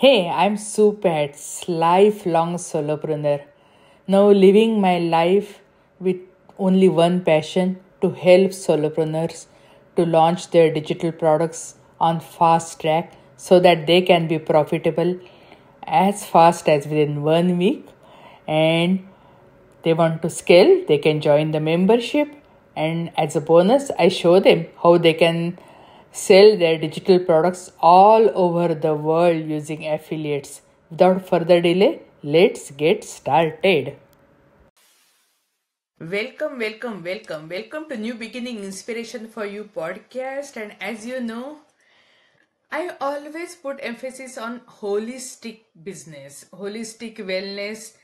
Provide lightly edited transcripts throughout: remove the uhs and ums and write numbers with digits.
Hey, I'm Supats, lifelong solopreneur. Now living my life with only one passion to help solopreneurs to launch their digital products on fast track so that they can be profitable as fast as within 1 week, and they want to scale, they can join the membership. And as a bonus, I show them how they can sell their digital products all over the world using affiliates. Without further delay, let's get started. Welcome to New Beginning Inspiration for You podcast. And as you know, I always put emphasis on holistic business, holistic wellness,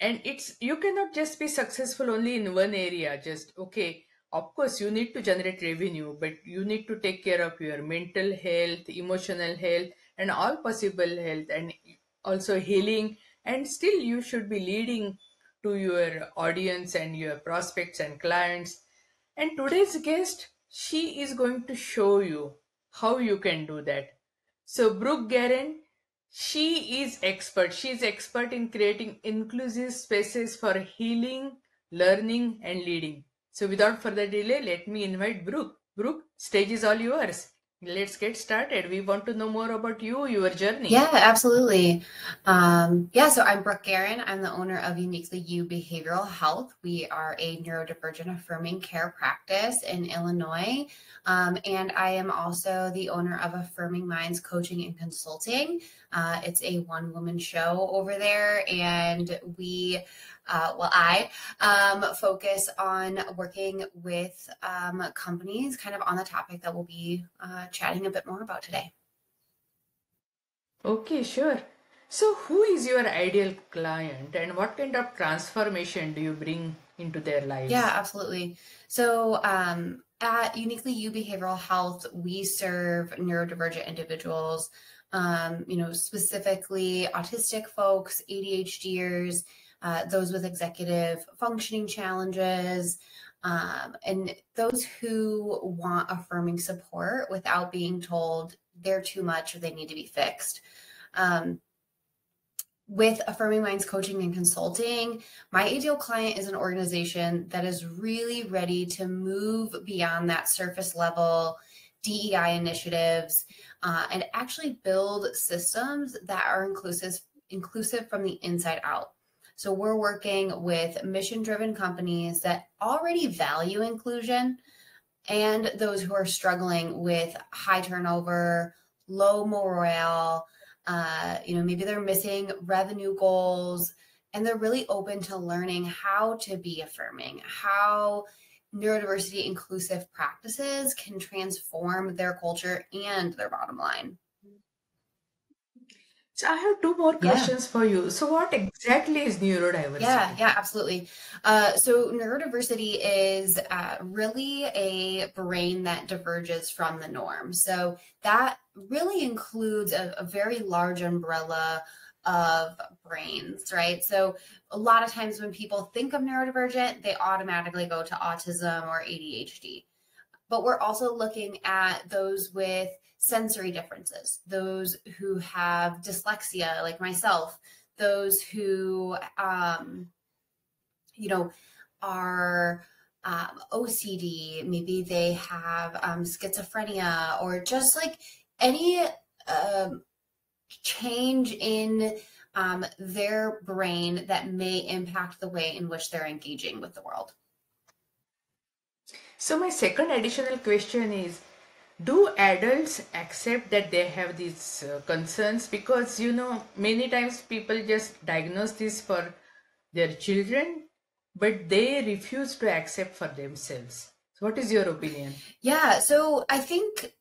and it's you cannot just be successful only in one area. Just okay, of course, you need to generate revenue, but you need to take care of your mental health, emotional health, and all possible health, and also healing. And still, you should be leading to your audience and your prospects and clients. And today's guest, she is going to show you how you can do that. So, Brooke Garren, she is expert. She is expert in creating inclusive spaces for healing, learning, and leading. So, without further delay, let me invite Brooke. Brooke, stage is all yours. Let's get started. We want to know more about you, your journey. Yeah, absolutely. So I'm Brooke Garren. I'm the owner of Uniquely You Behavioral Health. We are a neurodivergent-affirming care practice in Illinois. And I am also the owner of Affirming Minds Coaching and Consulting. It's a one-woman show over there. And I focus on working with companies kind of on the topic that we'll be chatting a bit more about today. Okay, sure. So, who is your ideal client and what kind of transformation do you bring into their lives? Yeah, absolutely. So, at Uniquely You Behavioral Health, we serve neurodivergent individuals, specifically autistic folks, ADHDers, those with executive functioning challenges, and those who want affirming support without being told they're too much or they need to be fixed. With Affirming Minds Coaching and Consulting, my ideal client is an organization that is really ready to move beyond that surface level DEI initiatives and actually build systems that are inclusive from the inside out. So we're working with mission-driven companies that already value inclusion and those who are struggling with high turnover, low morale, maybe they're missing revenue goals, and they're really open to learning how to be affirming, how neurodiversity inclusive practices can transform their culture and their bottom line. So I have two more questions for you. So what exactly is neurodiversity? Yeah, absolutely. So neurodiversity is really a brain that diverges from the norm. So that really includes a very large umbrella of brains, right? So a lot of times when people think of neurodivergent, they automatically go to autism or ADHD. But we're also looking at those with sensory differences, those who have dyslexia, like myself, those who, are OCD, maybe they have schizophrenia, or just like any change in their brain that may impact the way in which they're engaging with the world. So my second additional question is, do adults accept that they have these concerns? Because, many times people just diagnose this for their children, but they refuse to accept for themselves. So what is your opinion? Yeah, so I think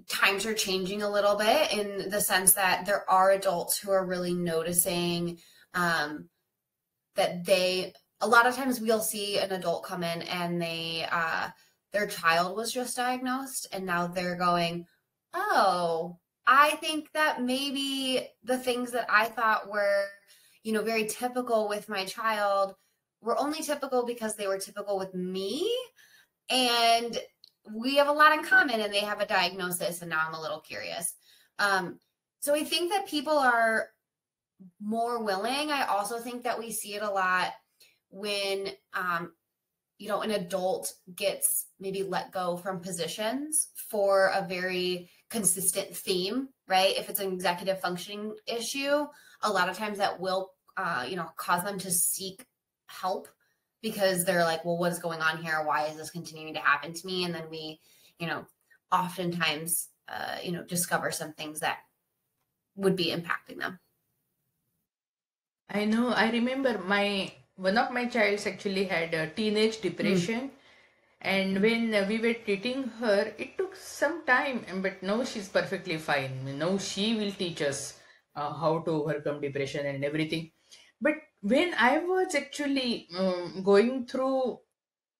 times are changing a little bit in the sense that there are adults who are really noticing that a lot of times we'll see an adult come in and their child was just diagnosed and now they're going, oh, I think that maybe the things that I thought were, very typical with my child were only typical because they were typical with me. And we have a lot in common and they have a diagnosis and now I'm a little curious. So I think that people are more willing. I also think that we see it a lot when, an adult gets maybe let go from positions for a very consistent theme, right? If it's an executive functioning issue, a lot of times that will, cause them to seek help because they're like, well, what is going on here? Why is this continuing to happen to me? And then we, oftentimes, discover some things that would be impacting them. I know. I remember one of my childs actually had a teenage depression, and when we were treating her, it took some time, but now she's perfectly fine. Now she will teach us how to overcome depression and everything. But when I was actually going through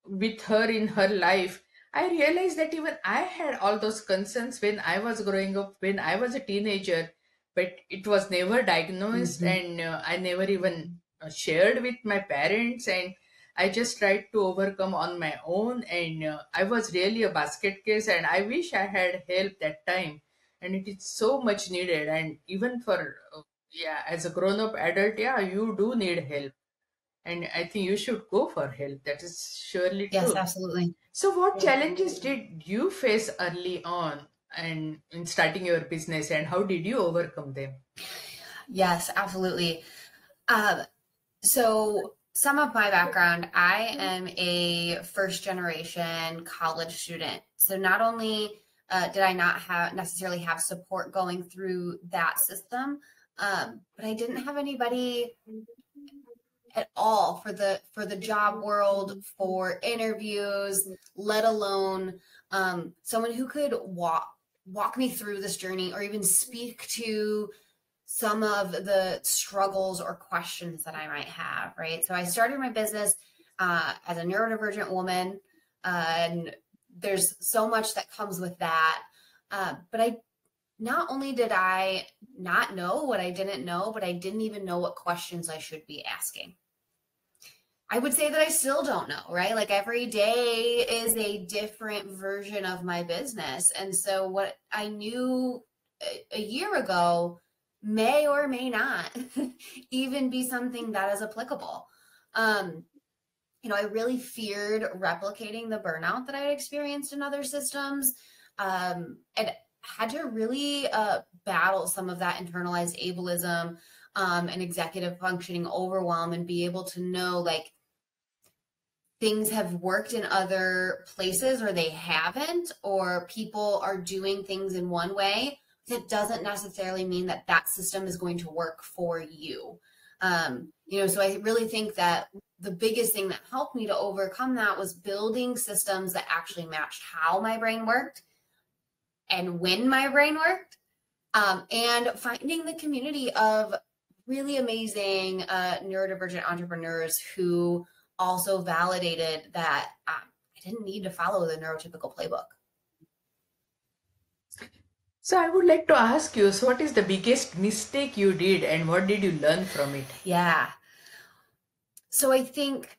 with her in her life, I realized that even I had all those concerns when I was growing up, when I was a teenager, but it was never diagnosed, and I never even shared with my parents, and I just tried to overcome on my own. And I was really a basket case, and I wish I had help that time, and it is so much needed. And even for yeah, as a grown up adult, yeah, you do need help, and I think you should go for help. That is surely Yes, true. absolutely. So, what challenges did you face early on and in starting your business, and how did you overcome them? Yes, absolutely. So some of my background, I am a first generation college student. So not only did I not necessarily have support going through that system, but I didn't have anybody at all for the job world, for interviews, let alone someone who could walk me through this journey or even speak to some of the struggles or questions that I might have, right? So I started my business as a neurodivergent woman, and there's so much that comes with that. But not only did I not know what I didn't know, but I didn't even know what questions I should be asking. I would say that I still don't know, right? Like every day is a different version of my business. And so what I knew a year ago may or may not even be something that is applicable. I really feared replicating the burnout that I had experienced in other systems, and had to really battle some of that internalized ableism and executive functioning overwhelm, and be able to know like things have worked in other places or they haven't, or people are doing things in one way. That doesn't necessarily mean that that system is going to work for you. So I really think that the biggest thing that helped me to overcome that was building systems that actually matched how my brain worked and when my brain worked, and finding the community of really amazing neurodivergent entrepreneurs who also validated that I didn't need to follow the neurotypical playbook. So, I would like to ask you, so what is the biggest mistake you did, and what did you learn from it? Yeah. So I think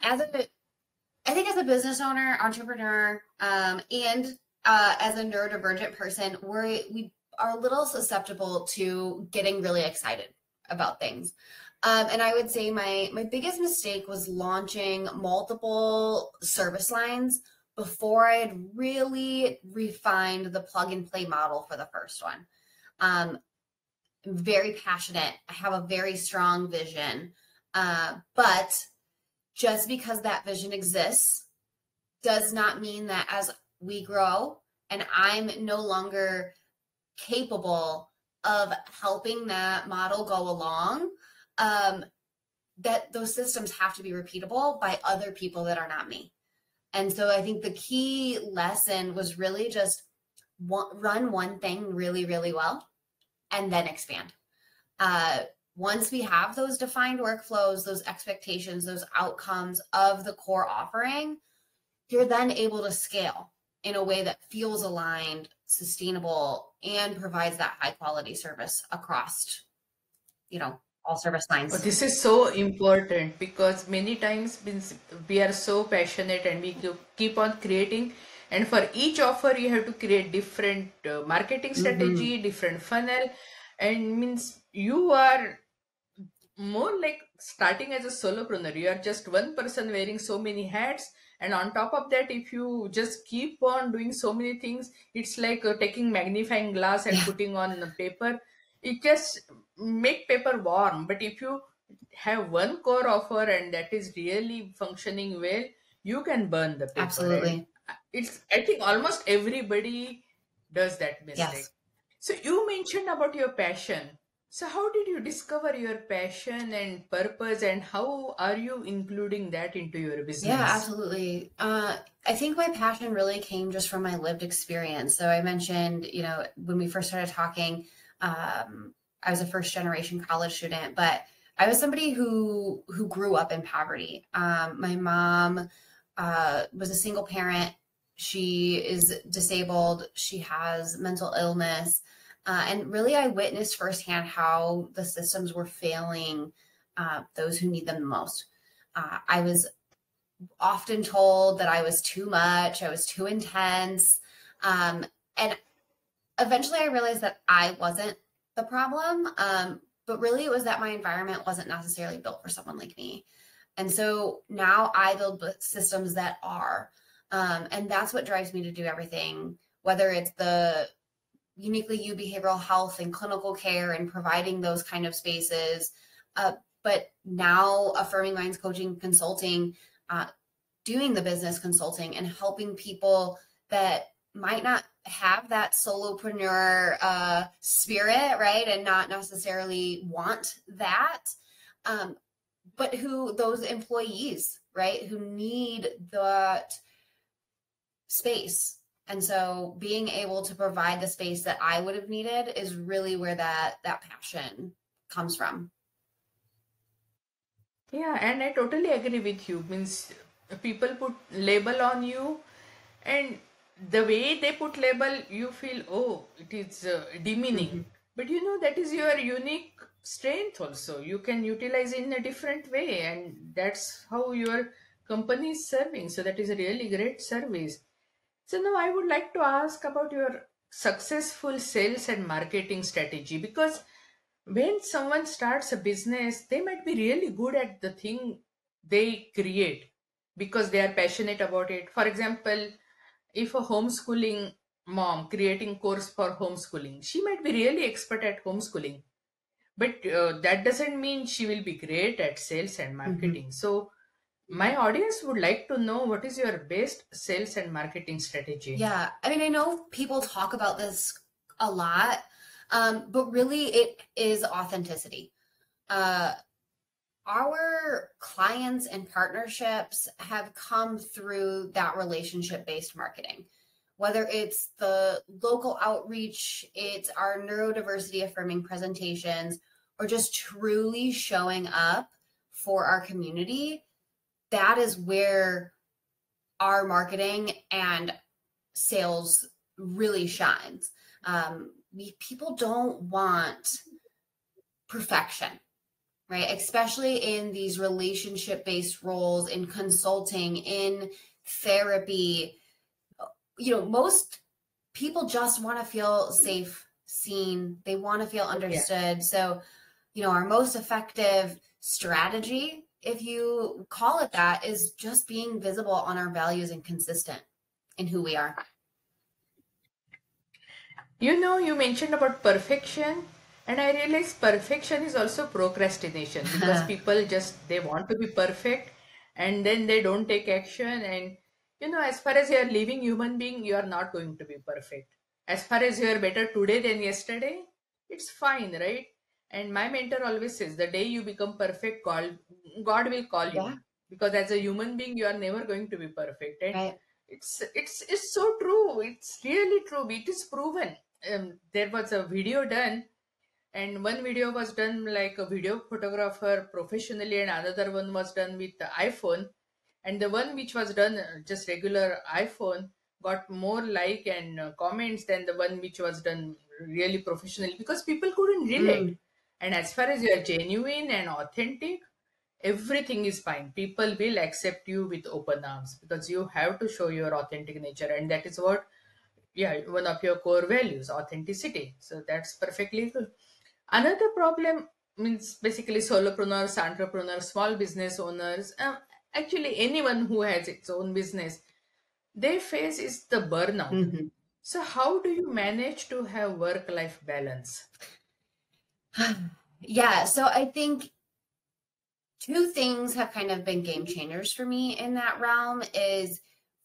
as a business owner, entrepreneur, and as a neurodivergent person, we are a little susceptible to getting really excited about things. And I would say my biggest mistake was launching multiple service lines before I had really refined the plug and play model for the first one. I'm very passionate. I have a very strong vision. But just because that vision exists does not mean that as we grow and I'm no longer capable of helping that model go along, that those systems have to be repeatable by other people that are not me. And so I think the key lesson was really just run one thing really, really well and then expand. Once we have those defined workflows, those expectations, those outcomes of the core offering, you're then able to scale in a way that feels aligned, sustainable, and provides that high quality service across, all service lines. Oh, this is so important because many times we are so passionate and we keep on creating, and for each offer you have to create different marketing Mm-hmm. strategy, different funnel, and means you are more like starting as a solopreneur. You are just one person wearing so many hats, and on top of that, if you just keep on doing so many things, it's like taking magnifying glass and Yeah, putting on the paper. It just make paper warm. But if you have one core offer and that is really functioning well, you can burn the paper. And absolutely. it's, I think almost everybody does that Yes. mistake. So you mentioned about your passion. So how did you discover your passion and purpose, and how are you including that into your Yeah, business? absolutely. I think my passion really came just from my lived experience. So I mentioned, when we first started talking, I was a first generation college student, but I was somebody who grew up in poverty. My mom was a single parent. She is disabled. She has mental illness. And really, I witnessed firsthand how the systems were failing those who need them the most. I was often told that I was too much, I was too intense. And eventually I realized that I wasn't the problem. But really, it was that my environment wasn't necessarily built for someone like me. And so now I build systems that are. And that's what drives me to do everything, whether it's the uniquely you behavioral health and clinical care and providing those kind of spaces. But now affirming minds coaching consulting, uh, doing the business consulting and helping people that might not have that solopreneur spirit, right? And not necessarily want that, but who those employees, right? Who need that space. And so being able to provide the space that I would have needed is really where that passion comes from. Yeah, and I totally agree with you. Means people put label on you, and the way they put label, you feel, oh, it is demeaning. Mm-hmm. But you know that is your unique strength. Also, you can utilize in a different way, and that's how your company is serving. So that is a really great service. So now I would like to ask about your successful sales and marketing strategy, because when someone starts a business, they might be really good at the thing they create because they are passionate about it. For example, if a homeschooling mom creating course for homeschooling, she might be really expert at homeschooling, but that doesn't mean she will be great at sales and Mm-hmm. marketing. So my audience would like to know what is your best sales and marketing strategy. Yeah. I mean, I know people talk about this a lot, but really it is authenticity. Uh, our clients and partnerships have come through that relationship based marketing, whether it's the local outreach, it's our neurodiversity affirming presentations, or just truly showing up for our community. That is where our marketing and sales really shines. People don't want perfection, right? Especially in these relationship based roles, in consulting, in therapy. Most people just want to feel safe, seen, they want to feel Yeah. understood. So, our most effective strategy, if you call it that, is just being visible on our values and consistent in who we are. You know, you mentioned about perfection, and I realized perfection is also procrastination, because people just they want to be perfect and then they don't take action. And you know, as far as you are living human being, you are not going to be perfect. As far as you are better today than yesterday, it's fine, right? And my mentor always says the day you become perfect, God will call you, Yeah, because as a human being, you are never going to be perfect. And right. it's so true. It's really true. It is proven. There was a video done, and one video was done like a video photographer professionally, and another one was done with the iPhone. And the one which was done just regular iPhone got more like and comments than the one which was done really professionally, because people couldn't relate. Mm, And as far as you are genuine and authentic, everything is fine. People will accept you with open arms because you have to show your authentic nature, and that is what, yeah, one of your core values, authenticity. So that's perfectly good. Another problem means basically solopreneurs, entrepreneurs, small business owners, actually anyone who has its own business, they face is the burnout. Mhm. So how do you manage to have work-life balance? Yeah, so I think two things have kind of been game changers for me in that realm is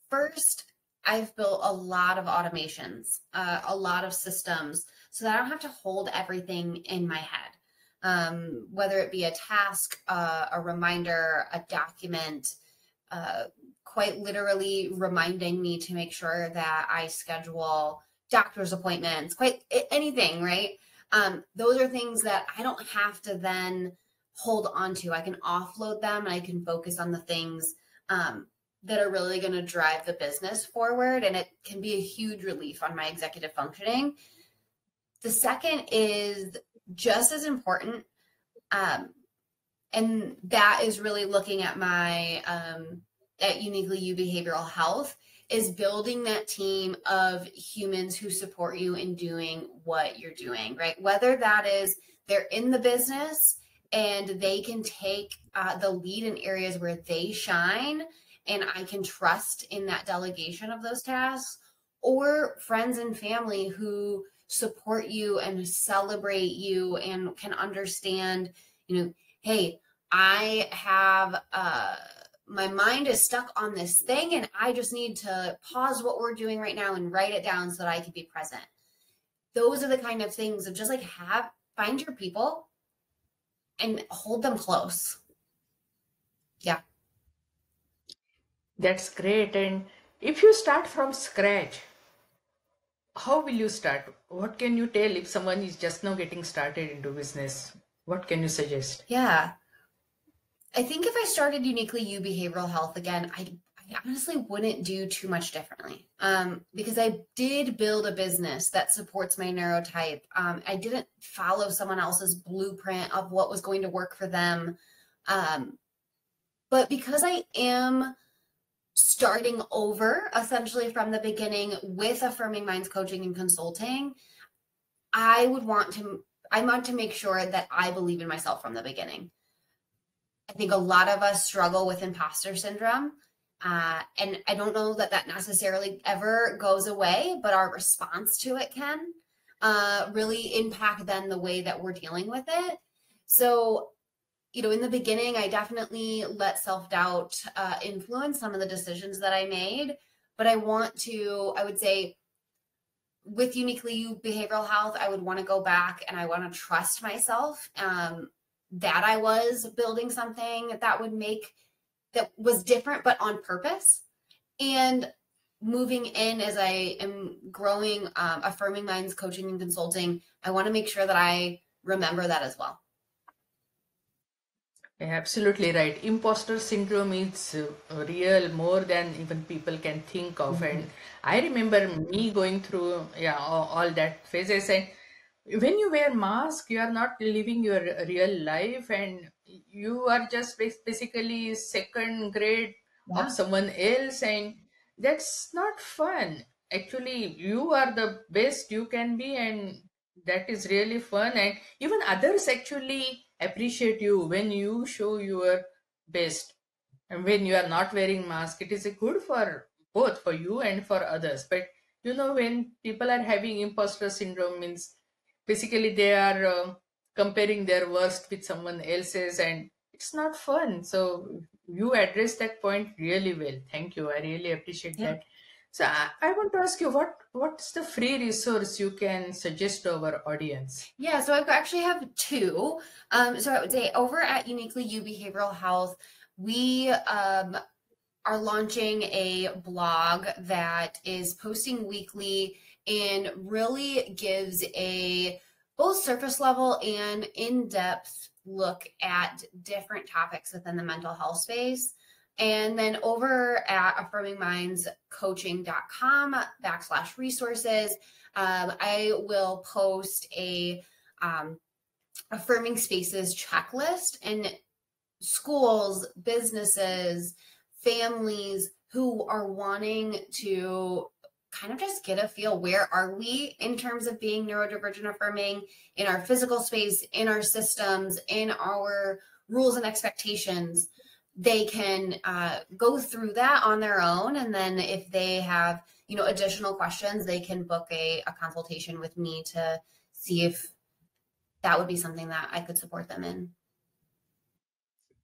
first, I've built a lot of automations, a lot of systems, so that I don't have to hold everything in my head. Whether it be a task, a reminder, a document, uh, quite literally reminding me to make sure that I schedule doctor's appointments, quite anything, right? Those are things that I don't have to then hold on to. I can offload them and I can focus on the things that are really going to drive the business forward. And it can be a huge relief on my executive functioning. The second is just as important. And that is really looking at my, at Uniquely You Behavioral Health, is building that team of humans who support you in doing what you're doing, right? Whether that is they're in the business and they can take the lead in areas where they shine, and I can trust in that delegation of those tasks, or friends and family who support you and celebrate you and can understand, hey, I have, my mind is stuck on this thing and I just need to pause what we're doing right now and write it down so that I can be present. Those are the kind of things of just like find your people and hold them close. Yeah. That's great. And if you start from scratch, how will you start? What can you tell if someone is just now getting started into business? What can you suggest? Yeah. I think if I started Uniquely You Behavioral Health again, I honestly wouldn't do too much differently, because I did build a business that supports my neurotype. I didn't follow someone else's blueprint of what was going to work for them. But because I am starting over essentially from the beginning with Affirming Minds coaching and consulting, I want to make sure that I believe in myself from the beginning. I think a lot of us struggle with imposter syndrome. And I don't know that necessarily ever goes away, but our response to it can really impact then the way that we're dealing with it. So, in the beginning, I definitely let self-doubt influence some of the decisions that I made. But I would say, with Uniquely You Behavioral Health, I would want to go back and I want to trust myself that I was building something that was different, but on purpose. And moving in as I am growing, Affirming Minds coaching and consulting, I want to make sure that I remember that as well. Absolutely right. Imposter syndrome is real, more than even people can think of. Mm-hmm. And I remember me going through all that phases. And when you wear mask, you are not living your real life, and you are just basically second grade Yeah. of someone else, and that's not fun. Actually, you are the best you can be, and that is really fun. And even others actually appreciate you when you show your best. And when you are not wearing mask, it is good for both for you and for others. But when people are having imposter syndrome, means basically they are comparing their worst with someone else's, and it's not fun. So you address that point really well. Thank you, I really appreciate Yeah. that. So I want to ask you, what's the free resource you can suggest to our audience? Yeah, so I actually have two. So I would say over at Uniquely You Behavioral Health, we are launching a blog that is posting weekly and really gives a both surface level and in-depth look at different topics within the mental health space. And then over at affirmingmindscoaching.com/resources, I will post a affirming spaces checklist. And schools, businesses, families who are wanting to kind of just get a feel, where are we in terms of being neurodivergent affirming in our physical space, in our systems, in our rules and expectations. They can go through that on their own. And then if they have, additional questions, they can book a consultation with me to see if that would be something that I could support them in.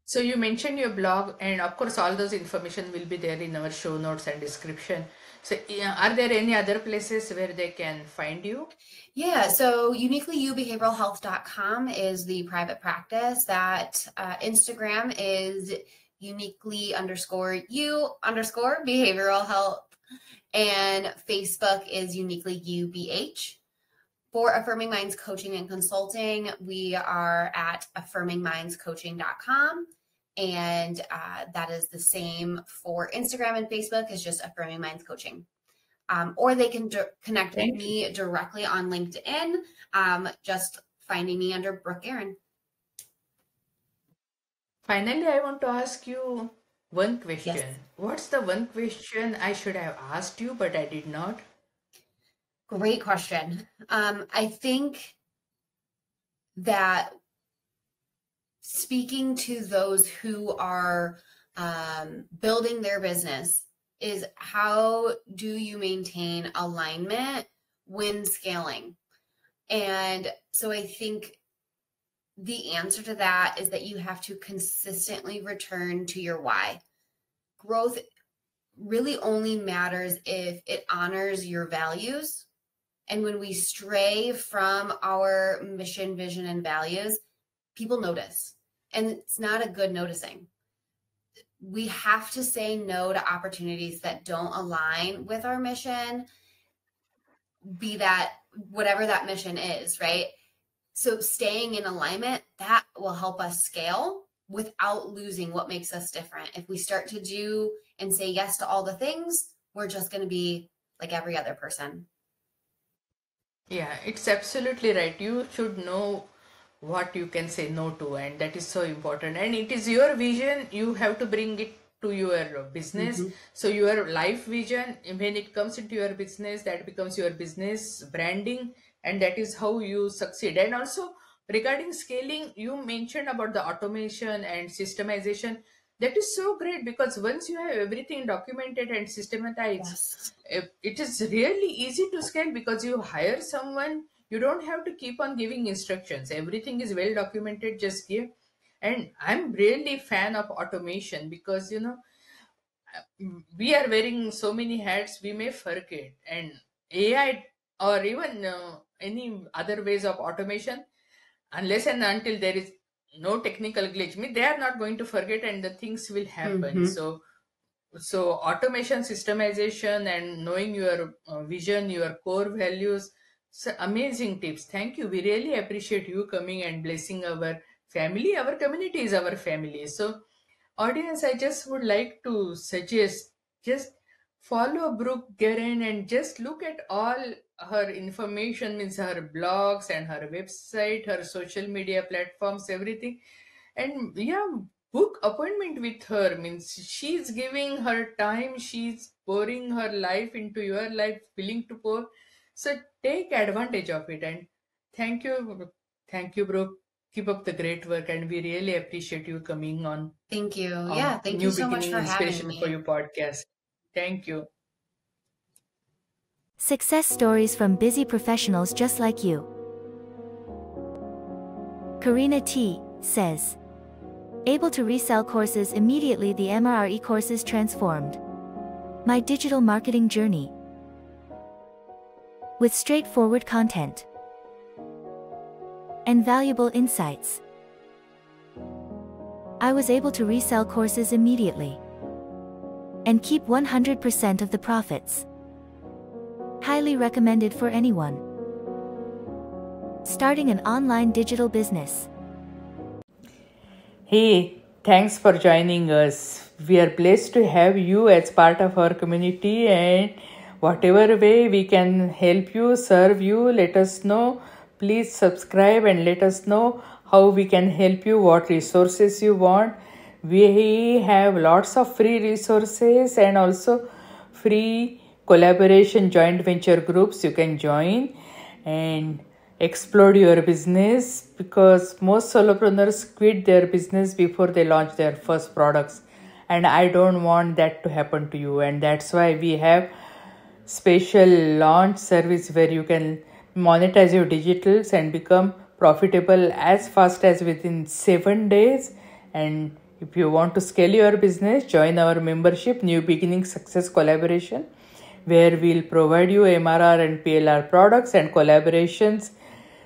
So you mentioned your blog, and of course all those information will be there in our show notes and description. So are there any other places where they can find you? Yeah, so uniquelyyoubehavioralhealth.com is the private practice. That Instagram is uniquely_you_behavioral health, and Facebook is uniquelyyubh. For Affirming Minds Coaching and Consulting, we are at affirmingmindscoaching.com. And that is the same for Instagram and Facebook, is just Affirming Minds Coaching. Or they can connect with me directly on LinkedIn, just finding me under Brooke Garren. Finally, I want to ask you one question. Yes. What's the one question I should have asked you, but I did not? Great question. I think that speaking to those who are building their business is, how do you maintain alignment when scaling? And so I think the answer to that is that you have to consistently return to your why. Growth really only matters if it honors your values. And when we stray from our mission, vision, and values, people notice. And it's not a good noticing. We have to say no to opportunities that don't align with our mission, be that whatever that mission is, right? So staying in alignment, that will help us scale without losing what makes us different. If we start to do and say yes to all the things, we're just going to be like every other person. Yeah, it's absolutely right. You should know what you can say no to, and that is so important. And it is your vision, you have to bring it to your business. So your life vision, when it comes into your business, that becomes your business branding, and that is how you succeed. And also regarding scaling, you mentioned about the automation and systemization. That is so great, because once you have everything documented and systematized, it is really easy to scale, because you hire someone, you don't have to keep on giving instructions. Everything is well documented, just give. And I'm really fan of automation, because we are wearing so many hats, we may forget. And AI, or even any other ways of automation, unless and until there is no technical glitch, they are not going to forget, and the things will happen. So automation, systemization, and knowing your vision, your core values, so amazing tips. Thank you. We really appreciate you coming and blessing our family. Our community is our family. So audience, I just would like to suggest, just follow Brooke Garren and just look at all her information, means her blogs and her website, her social media platforms, everything. And yeah, book appointment with her, means she's giving her time, she's pouring her life into your life, willing to pour. So take advantage of it. And thank you, Brooke. Keep up the great work, and we really appreciate you coming on. Thank you. Yeah, thank you so much for having me. For your podcast. Thank you. Success stories from busy professionals just like you. Karina T. says, able to resell courses immediately. The MRE courses transformed my digital marketing journey with straightforward content and valuable insights. I was able to resell courses immediately and keep 100% of the profits. Highly recommended for anyone starting an online digital business. Hey, thanks for joining us. We are blessed to have you as part of our community, and whatever way we can help you, serve you, let us know. Please subscribe and let us know how we can help you, what resources you want. We have lots of free resources and also free collaboration joint venture groups you can join and explode your business, because most solopreneurs quit their business before they launch their first products, and I don't want that to happen to you. And that's why we have special launch service where you can monetize your digitals and become profitable as fast as within 7 days. And if you want to scale your business, join our membership New Beginning Success Collaboration, where we'll provide you MRR and PLR products and collaborations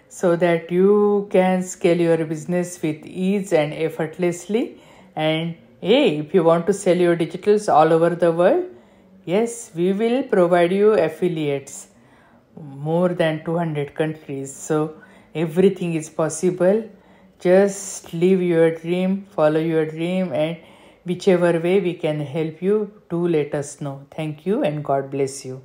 so that you can scale your business with ease and effortlessly. And hey, if you want to sell your digitals all over the world, yes, we will provide you affiliates more than 200 countries. So everything is possible. Just live your dream, follow your dream, and whichever way we can help you, do let us know. Thank you and God bless you.